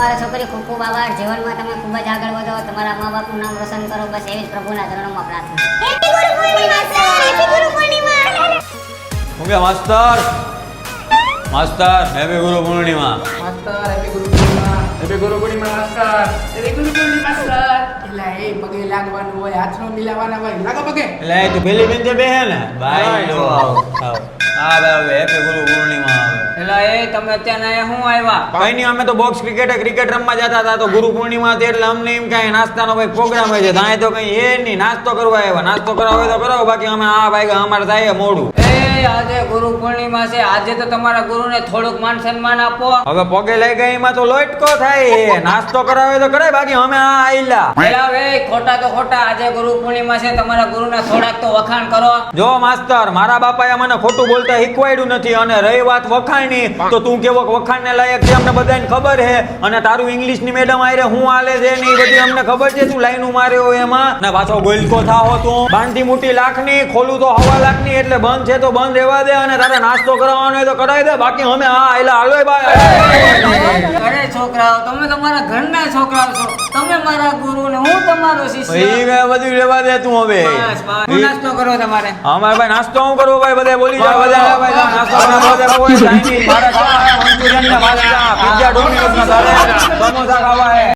તમારા છોકરી ખૂબ ખૂબ આભાર. જીવનમાં તમે ખૂબ જ આગળ વધો, તમારા મા બાપનું નામ રોશન કરો, બસ એવી જ પ્રભુના ચરણોમાં પ્રાર્થના. Happy Guru Purnima sir, happy Guru Purnima. હું કે માસ્તર happy Guru Purnima. Master happy Guru Purnima. Happy Guru Purnima master. Happy Guru Purnima sir. એલા એ પગે લાગવાનું હોય, હાથનો મિલાવાના હોય, લાગો પગે. એટલે તું પેલી બેન બેહે ને ભાઈ લો હા ભાઈ હેપી ગુરુ પૂર્ણિમા આવે. એલા એ તમે અત્યારે અહીંયા શું આવ્યા? કઈ નહીં, અમે તો બોક્સ ક્રિકેટ રમવા જતા હતા તો ગુરુ પૂર્ણિમા હતી એટલે અમને એમ કાંઈ નાસ્તાનો કઈ પ્રોગ્રામ હોય છે. ત્યાં તો કઈ એ નહીં, નાસ્તો કરવા આવ્યા. નાસ્તો કરવા હોય તો કરાવો, બાકી અમે આ ભાઈ અમારે થાય મોડું. એ આજે ગુરુ પૂર્ણિમા છે, આજે તો તમારા ગુરુને થોડુંક માન સન્માન આપો. હવે પગે લઈ ગઈ એમાં તો લોટકો થાય. નાસ્તો કરાવે તો કરાય, બાકી અમે આ આઈલા. એલા વે ખોટા તો ખોટા, આજે ગુરુ પૂર્ણિમા છે, તમારા ગુરુના થોડાક તો વખાણ કરો. જો માસ્તર, મારા બાપાએ મને ખોટું બોલતા શીખવાડ્યું નથી. અને રહી વાત વખાણની, તો તું કેવો વખાણને લાયક છે અમને બધાને ખબર છે. અને તારું ઇંગ્લિશની મેડમ આરે હું હાલે છે ને એ બધી અમને ખબર છે. તું લાઈનો માર્યો એમાં ને પાછો ગોલકો થાવો તું. બાંધી મોટી લાખની, ખોલું તો 1.5 લાખની, એટલે બંધ છે તો બંધ રહેવા દે. અને તારે નાસ્તો કરાવવાનો હોય તો કરાવી દે, બાકી અમે આ આયલા હાલો ભાઈ. અરે છોકરાઓ, તમે તમારા ઘરના છોકરાઓ છો, તમે મારા ગુરુ ને હું તમારો શિષ્ય. એ બધું રહેવા દે તું હવે. બસ બસ, હું નાસ્તો કરો તમારે. અમારે ભાઈ નાસ્તો હું કરવો ભાઈ, બધા બોલી જાવ બધા ભાઈ નાસ્તો બનાવો દે કોઈ ચાઇનીઝ મારા ખાવા મંચુરિયન ને પાસ્તા પિઝા ડોમિનોઝ ના સમોસા ખાવા હે.